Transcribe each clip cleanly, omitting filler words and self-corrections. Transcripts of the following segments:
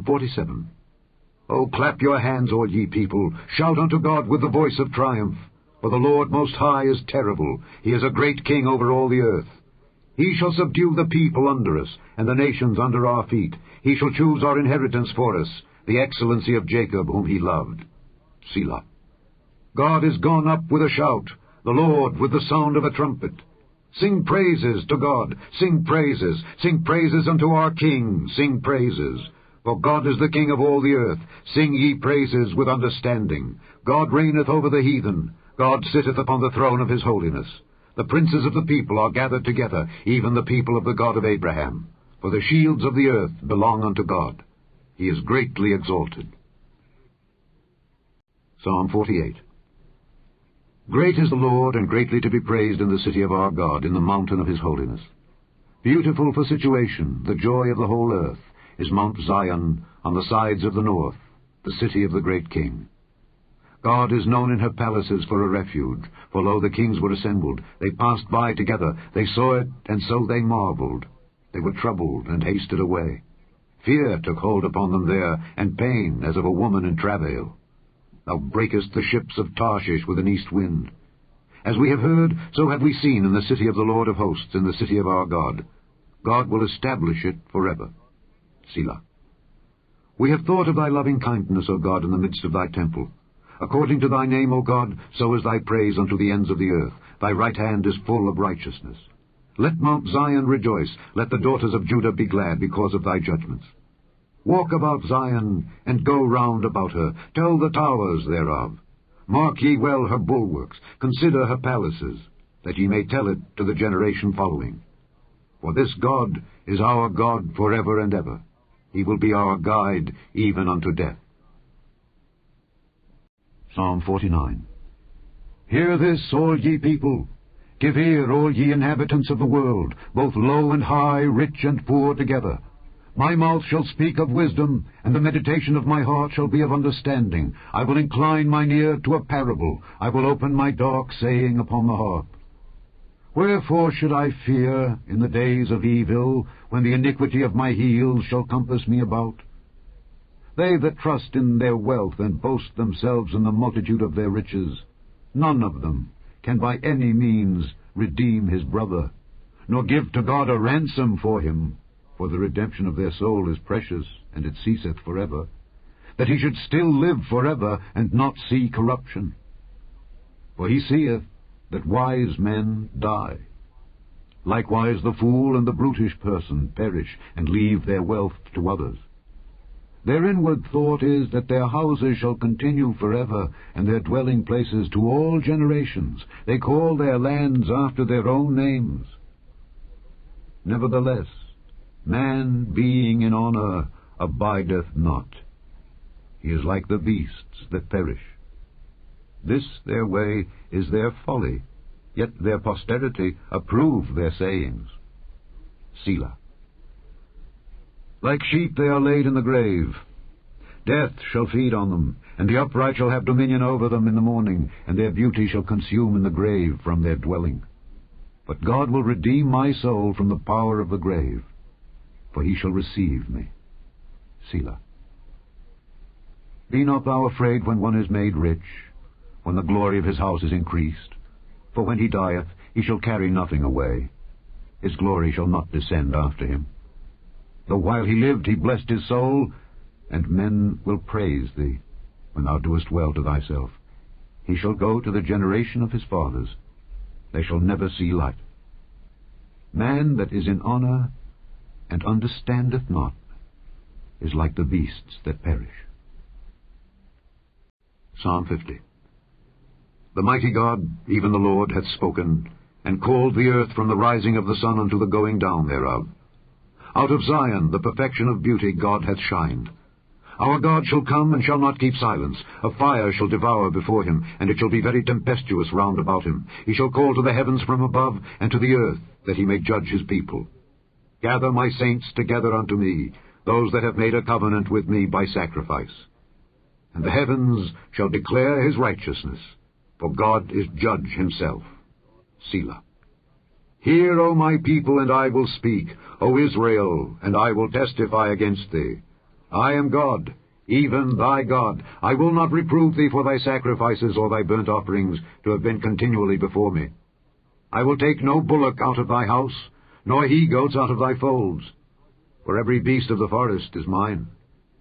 Psalm 47. O clap your hands, all ye people, shout unto God with the voice of triumph. For the Lord Most High is terrible, he is a great king over all the earth. He shall subdue the people under us, and the nations under our feet. He shall choose our inheritance for us, the excellency of Jacob whom he loved. Selah. God is gone up with a shout, the Lord with the sound of a trumpet. Sing praises to God, sing praises unto our King, sing praises. For God is the King of all the earth, sing ye praises with understanding. God reigneth over the heathen, God sitteth upon the throne of his holiness. The princes of the people are gathered together, even the people of the God of Abraham. For the shields of the earth belong unto God. He is greatly exalted. Psalm 48. Great is the Lord, and greatly to be praised in the city of our God, in the mountain of his holiness. Beautiful for situation, the joy of the whole earth, is Mount Zion on the sides of the north, the city of the great King. God is known in her palaces for a refuge, for lo, the kings were assembled. They passed by together, they saw it, and so they marveled. They were troubled, and hasted away. Fear took hold upon them there, and pain as of a woman in travail. Thou breakest the ships of Tarshish with an east wind. As we have heard, so have we seen in the city of the Lord of hosts, in the city of our God. God will establish it forever. Selah. We have thought of thy loving kindness, O God, in the midst of thy temple. According to thy name, O God, so is thy praise unto the ends of the earth. Thy right hand is full of righteousness. Let Mount Zion rejoice, let the daughters of Judah be glad because of thy judgments. Walk about Zion, and go round about her. Tell the towers thereof. Mark ye well her bulwarks, consider her palaces, that ye may tell it to the generation following. For this God is our God forever and ever. He will be our guide even unto death. Psalm 49. Hear this, all ye people. Give ear, all ye inhabitants of the world, both low and high, rich and poor together. My mouth shall speak of wisdom, and the meditation of my heart shall be of understanding. I will incline mine ear to a parable. I will open my dark saying upon the harp. Wherefore should I fear in the days of evil, when the iniquity of my heels shall compass me about? They that trust in their wealth and boast themselves in the multitude of their riches, none of them can by any means redeem his brother, nor give to God a ransom for him. For the redemption of their soul is precious, and it ceaseth forever, that he should still live forever, and not see corruption. For he seeth that wise men die. Likewise the fool and the brutish person perish, and leave their wealth to others. Their inward thought is that their houses shall continue forever, and their dwelling places to all generations. They call their lands after their own names. Nevertheless, man being in honor abideth not. He is like the beasts that perish. This their way is their folly, yet their posterity approve their sayings. Selah. Like sheep they are laid in the grave. Death shall feed on them, and the upright shall have dominion over them in the morning, and their beauty shall consume in the grave from their dwelling. But God will redeem my soul from the power of the grave, for he shall receive me. Selah. Be not thou afraid when one is made rich, when the glory of his house is increased. For when he dieth, he shall carry nothing away. His glory shall not descend after him. Though while he lived he blessed his soul, and men will praise thee, when thou doest well to thyself. He shall go to the generation of his fathers. They shall never see light. Man that is in honor and understandeth not is like the beasts that perish. Psalm 50. The mighty God, even the Lord, hath spoken, and called the earth from the rising of the sun unto the going down thereof. Out of Zion the perfection of beauty God hath shined. Our God shall come, and shall not keep silence. A fire shall devour before him, and it shall be very tempestuous round about him. He shall call to the heavens from above, and to the earth, that he may judge his people. Gather my saints together unto me, those that have made a covenant with me by sacrifice. And the heavens shall declare his righteousness, for God is judge himself. Selah. Hear, O my people, and I will speak, O Israel, and I will testify against thee. I am God, even thy God. I will not reprove thee for thy sacrifices or thy burnt offerings to have been continually before me. I will take no bullock out of thy house, nor he-goats out of thy folds. For every beast of the forest is mine,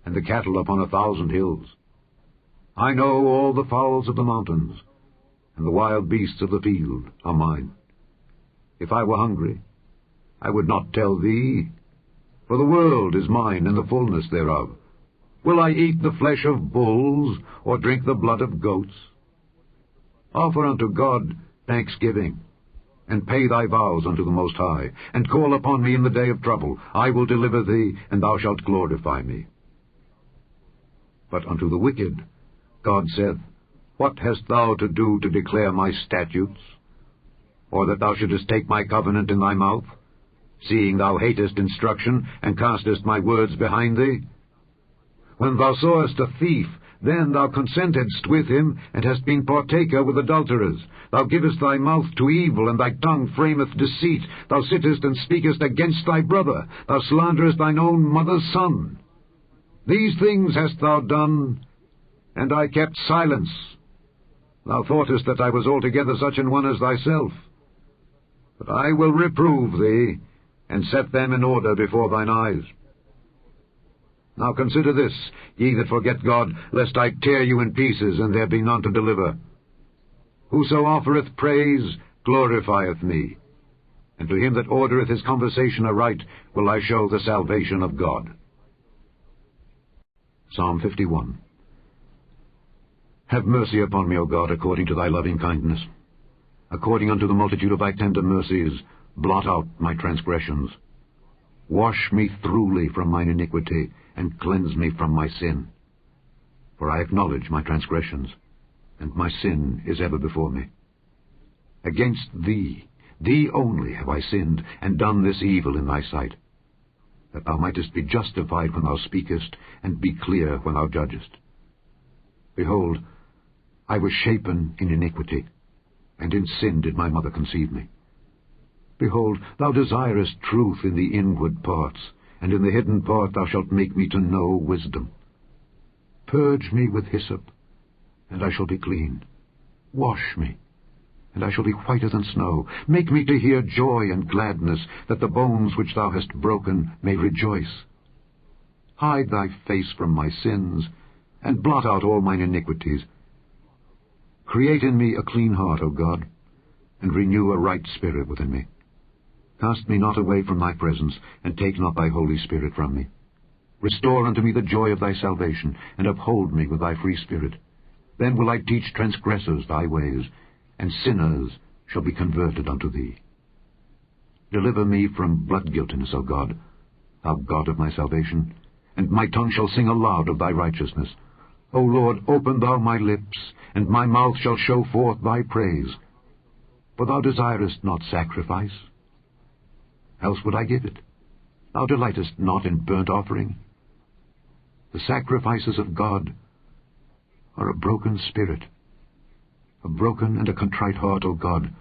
and the cattle upon 1,000 hills. I know all the fowls of the mountains, and the wild beasts of the field are mine. If I were hungry, I would not tell thee, for the world is mine and the fullness thereof. Will I eat the flesh of bulls, or drink the blood of goats? Offer unto God thanksgiving, and pay thy vows unto the Most High, and call upon me in the day of trouble. I will deliver thee, and thou shalt glorify me. But unto the wicked God saith, What hast thou to do to declare my statutes? Or that thou shouldest take my covenant in thy mouth, seeing thou hatest instruction, and castest my words behind thee? When thou sawest a thief, then thou consentedst with him, and hast been partaker with adulterers. Thou givest thy mouth to evil, and thy tongue frameth deceit. Thou sittest and speakest against thy brother. Thou slanderest thine own mother's son. These things hast thou done, and I kept silence. Thou thoughtest that I was altogether such an one as thyself. But I will reprove thee, and set them in order before thine eyes. Now consider this, ye that forget God, lest I tear you in pieces, and there be none to deliver. Whoso offereth praise glorifieth me, and to him that ordereth his conversation aright will I show the salvation of God. Psalm 51. Have mercy upon me, O God, according to thy loving kindness. According unto the multitude of thy tender mercies, blot out my transgressions. Wash me throughly from mine iniquity, and cleanse me from my sin. For I acknowledge my transgressions, and my sin is ever before me. Against thee, thee only have I sinned, and done this evil in thy sight, that thou mightest be justified when thou speakest, and be clear when thou judgest. Behold, I was shapen in iniquity, and in sin did my mother conceive me. Behold, thou desirest truth in the inward parts, and in the hidden part thou shalt make me to know wisdom. Purge me with hyssop, and I shall be clean. Wash me, and I shall be whiter than snow. Make me to hear joy and gladness, that the bones which thou hast broken may rejoice. Hide thy face from my sins, and blot out all mine iniquities. Create in me a clean heart, O God, and renew a right spirit within me. Cast me not away from thy presence, and take not thy Holy Spirit from me. Restore unto me the joy of thy salvation, and uphold me with thy free spirit. Then will I teach transgressors thy ways, and sinners shall be converted unto thee. Deliver me from blood guiltiness, O God, thou God of my salvation, and my tongue shall sing aloud of thy righteousness. O Lord, open thou my lips, and my mouth shall show forth thy praise. For thou desirest not sacrifice, else would I give it. Thou delightest not in burnt offering. The sacrifices of God are a broken spirit. A broken and a contrite heart, O God,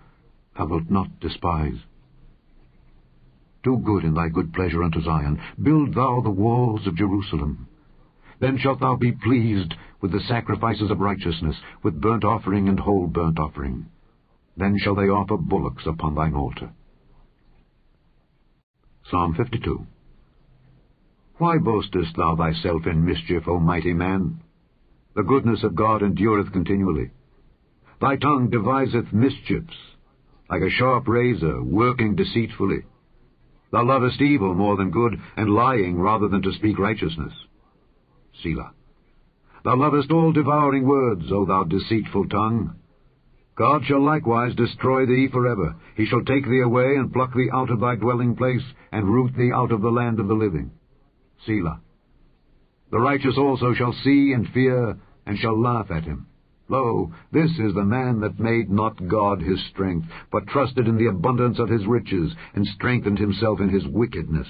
thou wilt not despise. Do good in thy good pleasure unto Zion. Build thou the walls of Jerusalem. Then shalt thou be pleased with the sacrifices of righteousness, with burnt offering and whole burnt offering. Then shall they offer bullocks upon thine altar. Psalm 52. Why boastest thou thyself in mischief, O mighty man? The goodness of God endureth continually. Thy tongue deviseth mischiefs, like a sharp razor, working deceitfully. Thou lovest evil more than good, and lying rather than to speak righteousness. Selah. Thou lovest all devouring words, O thou deceitful tongue. God shall likewise destroy thee forever. He shall take thee away, and pluck thee out of thy dwelling place, and root thee out of the land of the living. Selah. The righteous also shall see and fear, and shall laugh at him. Lo, this is the man that made not God his strength, but trusted in the abundance of his riches, and strengthened himself in his wickedness.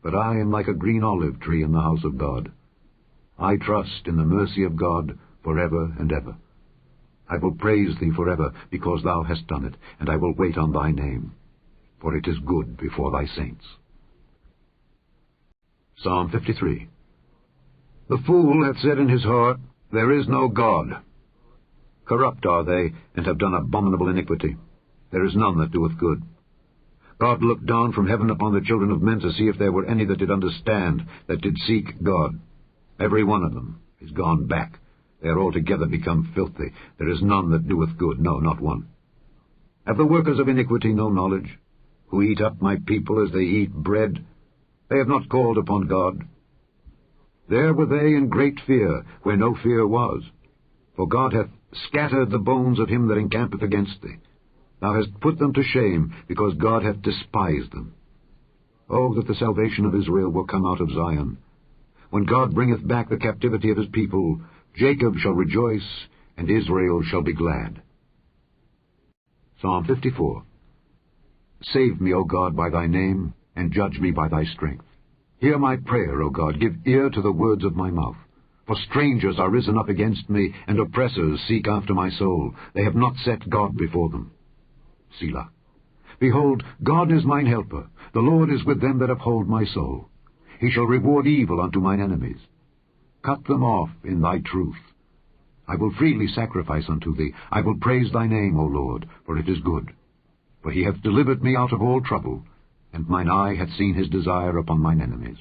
But I am like a green olive tree in the house of God. I trust in the mercy of God forever and ever. I will praise thee forever, because thou hast done it, and I will wait on thy name, for it is good before thy saints. Psalm 53. The fool hath said in his heart, There is no God. Corrupt are they, and have done abominable iniquity. There is none that doeth good. God looked down from heaven upon the children of men to see if there were any that did understand, that did seek God. Every one of them is gone back. They are altogether become filthy. There is none that doeth good, no, not one. Have the workers of iniquity no knowledge, who eat up my people as they eat bread? They have not called upon God. There were they in great fear, where no fear was. For God hath scattered the bones of him that encampeth against thee. Thou hast put them to shame, because God hath despised them. Oh, that the salvation of Israel will come out of Zion. When God bringeth back the captivity of his people, Jacob shall rejoice, and Israel shall be glad. Psalm 54. Save me, O God, by thy name, and judge me by thy strength. Hear my prayer, O God, give ear to the words of my mouth. For strangers are risen up against me, and oppressors seek after my soul. They have not set God before them. Selah. Behold, God is mine helper. The Lord is with them that uphold my soul. He shall reward evil unto mine enemies. Cut them off in thy truth. I will freely sacrifice unto thee. I will praise thy name, O Lord, for it is good. For he hath delivered me out of all trouble, and mine eye hath seen his desire upon mine enemies.